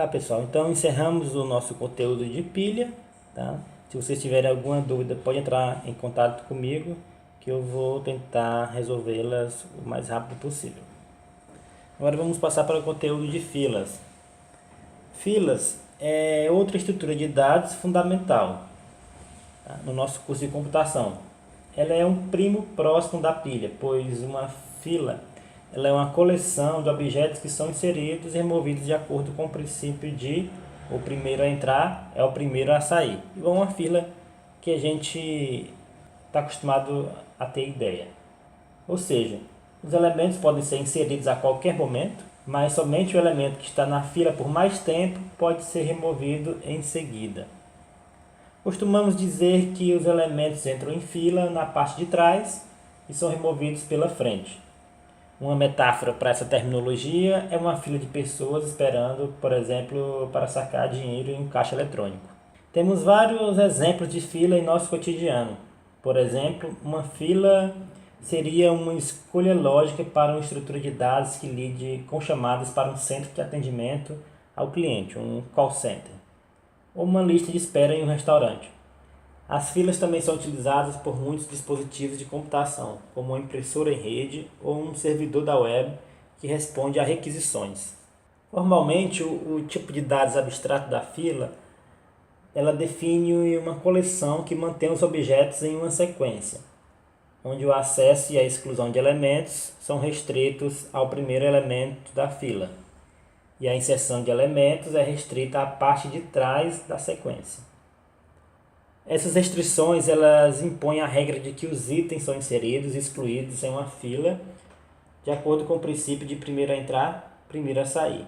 Tá, pessoal, então encerramos o nosso conteúdo de pilha, tá? Se vocês tiverem alguma dúvida, pode entrar em contato comigo, que eu vou tentar resolvê-las o mais rápido possível. Agora vamos passar para o conteúdo de filas. Filas é outra estrutura de dados fundamental, tá, no nosso curso de computação. Ela é um primo próximo da pilha, pois uma fila ela é uma coleção de objetos que são inseridos e removidos de acordo com o princípio de o primeiro a entrar é o primeiro a sair. Igual uma fila que a gente está acostumado a ter ideia. Ou seja, os elementos podem ser inseridos a qualquer momento, mas somente o elemento que está na fila por mais tempo pode ser removido em seguida. Costumamos dizer que os elementos entram em fila na parte de trás e são removidos pela frente. Uma metáfora para essa terminologia é uma fila de pessoas esperando, por exemplo, para sacar dinheiro em um caixa eletrônico. Temos vários exemplos de fila em nosso cotidiano. Por exemplo, uma fila seria uma escolha lógica para uma estrutura de dados que lide com chamadas para um centro de atendimento ao cliente, um call center, ou uma lista de espera em um restaurante. As filas também são utilizadas por muitos dispositivos de computação, como uma impressora em rede ou um servidor da web que responde a requisições. Normalmente, o tipo de dados abstrato da fila ela define uma coleção que mantém os objetos em uma sequência, onde o acesso e a exclusão de elementos são restritos ao primeiro elemento da fila, e a inserção de elementos é restrita à parte de trás da sequência. Essas restrições elas impõem a regra de que os itens são inseridos e excluídos em uma fila de acordo com o princípio de primeiro a entrar, primeiro a sair.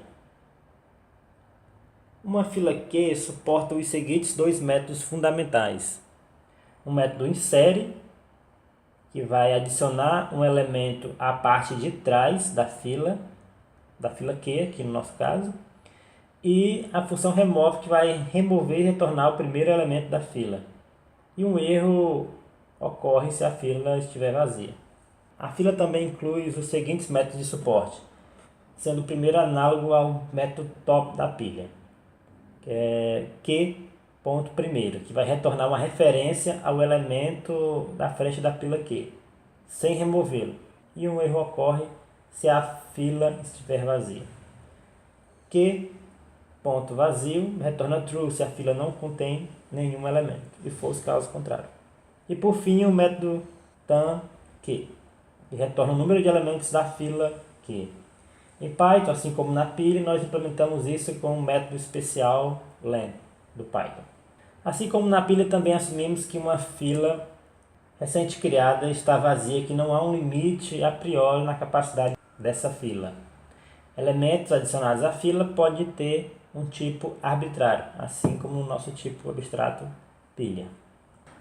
Uma fila Q suporta os seguintes dois métodos fundamentais. O método insere, que vai adicionar um elemento à parte de trás da fila Q, aqui no nosso caso, e a função remove, que vai remover e retornar o primeiro elemento da fila. E um erro ocorre se a fila estiver vazia. A fila também inclui os seguintes métodos de suporte, sendo o primeiro análogo ao método top da pilha, que é Q.primeiro, que vai retornar uma referência ao elemento da frente da fila Q, sem removê-lo. E um erro ocorre se a fila estiver vazia. Q.vazio retorna true se a fila não contém nenhum elemento, e fosse caso contrário. E por fim, o método tan_q, que retorna o número de elementos da fila Q. Em Python, assim como na pilha, nós implementamos isso com um método especial len do Python. Assim como na pilha, também assumimos que uma fila recente criada está vazia, que não há um limite a priori na capacidade dessa fila. Elementos adicionados à fila podem ter um tipo arbitrário, assim como no nosso tipo abstrato pilha.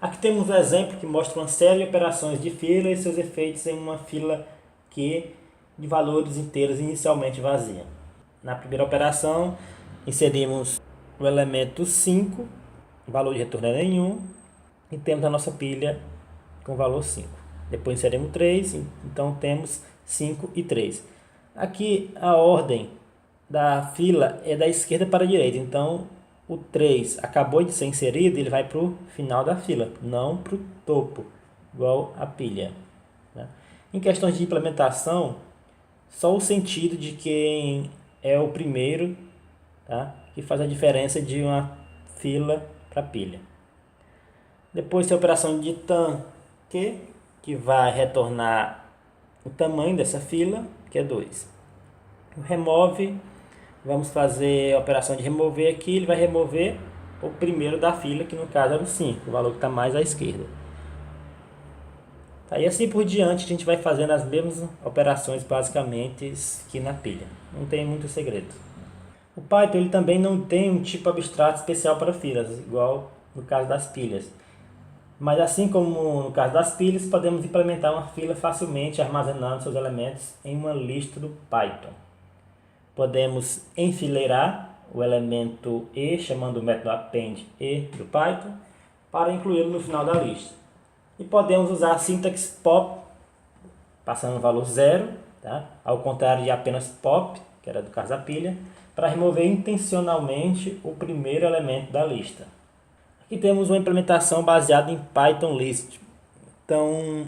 Aqui temos um exemplo que mostra uma série de operações de fila e seus efeitos em uma fila Q de valores inteiros inicialmente vazia. Na primeira operação, inserimos o elemento 5, o valor de retorno é nenhum, e temos a nossa pilha com valor 5. Depois inserimos 3, então temos 5 e 3. Aqui a ordem da fila é da esquerda para a direita, então o 3 acabou de ser inserido, ele vai para o final da fila, não para o topo, igual a pilha, né? Em questões de implementação, só o sentido de quem é o primeiro, tá, que faz a diferença de uma fila para pilha. Depois tem a operação de tan_q, que vai retornar o tamanho dessa fila, que é 2. O remove, vamos fazer a operação de remover aqui, ele vai remover o primeiro da fila, que no caso era o 5, o valor que está mais à esquerda. Aí assim por diante a gente vai fazendo as mesmas operações basicamente que na pilha. Não tem muito segredo. O Python ele também não tem um tipo abstrato especial para filas, igual no caso das pilhas. Mas assim como no caso das pilhas, podemos implementar uma fila facilmente armazenando seus elementos em uma lista do Python. Podemos enfileirar o elemento e chamando o método append e do Python para incluí-lo no final da lista. E podemos usar a sintaxe pop, passando o valor 0, tá? Ao contrário de apenas pop, que era do caso da pilha, para remover intencionalmente o primeiro elemento da lista. Aqui temos uma implementação baseada em Python List. Então,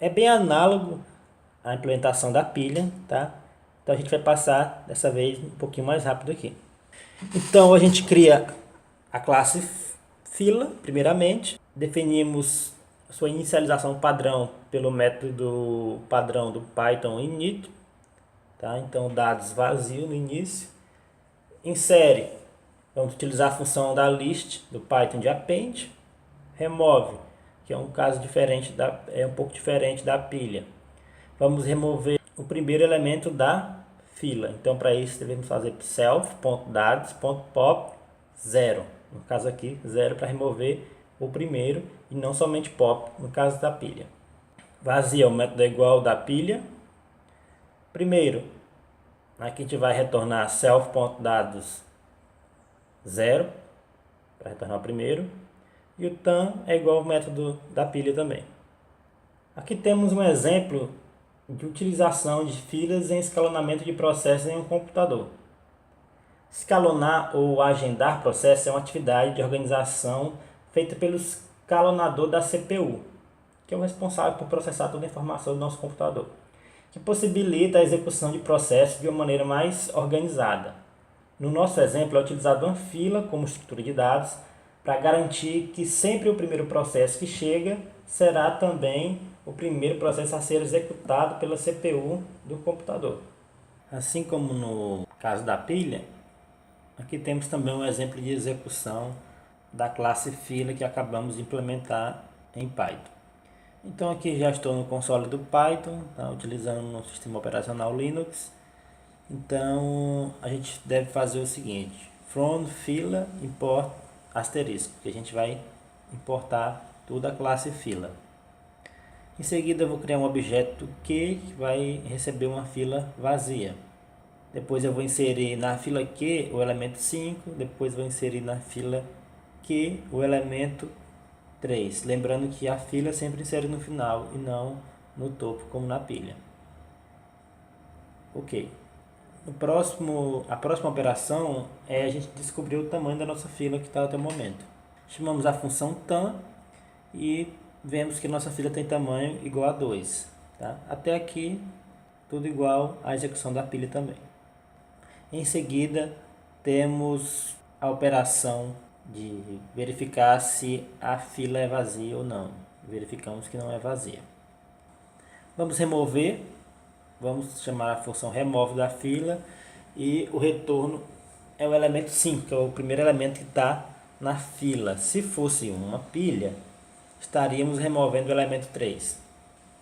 é bem análogo à implementação da pilha, tá? Então a gente vai passar dessa vez um pouquinho mais rápido aqui. Então a gente cria a classe fila, primeiramente. Definimos sua inicialização padrão pelo método padrão do Python init. Tá? Então dados vazio no início. Insere, vamos utilizar a função da list do Python de append. Remove, que é um caso diferente é um pouco diferente da pilha. Vamos remover o primeiro elemento da fila. Então para isso devemos fazer self.dados.pop 0. No caso aqui 0 para remover o primeiro e não somente pop no caso da pilha. Vazia, o método é igual da pilha. Primeiro, aqui a gente vai retornar self.dados 0 para retornar o primeiro. E o tam é igual ao método da pilha também. Aqui temos um exemplo de utilização de filas em escalonamento de processos em um computador. Escalonar ou agendar processos é uma atividade de organização feita pelo escalonador da CPU, que é o responsável por processar toda a informação do nosso computador, que possibilita a execução de processos de uma maneira mais organizada. No nosso exemplo, é utilizado uma fila como estrutura de dados para garantir que sempre o primeiro processo que chega será também o primeiro processo a ser executado pela CPU do computador. Assim como no caso da pilha, aqui temos também um exemplo de execução da classe fila que acabamos de implementar em Python. Então aqui já estou no console do Python, tá, utilizando no sistema operacional Linux. Então a gente deve fazer o seguinte: from fila import asterisco, que a gente vai importar toda a classe fila. Em seguida eu vou criar um objeto que vai receber uma fila vazia. Depois eu vou inserir na fila Q o elemento 5, depois vou inserir na fila Q o elemento 3. Lembrando que a fila sempre insere no final e não no topo como na pilha. Ok. A próxima operação é a gente descobrir o tamanho da nossa fila que está até o momento. Chamamos a função tam e vemos que nossa fila tem tamanho igual a 2. Tá? Até aqui, tudo igual à execução da pilha também. Em seguida, temos a operação de verificar se a fila é vazia ou não. Verificamos que não é vazia. Vamos remover. Vamos chamar a função remove da fila e o retorno é o elemento 5, que é o primeiro elemento que está na fila. Se fosse uma pilha, estaríamos removendo o elemento 3.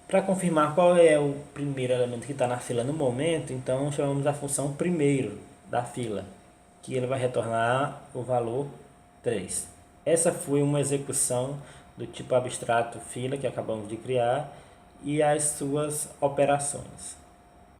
Para confirmar qual é o primeiro elemento que está na fila no momento, então chamamos a função primeiro da fila, que ele vai retornar o valor 3. Essa foi uma execução do tipo abstrato fila que acabamos de criar e as suas operações.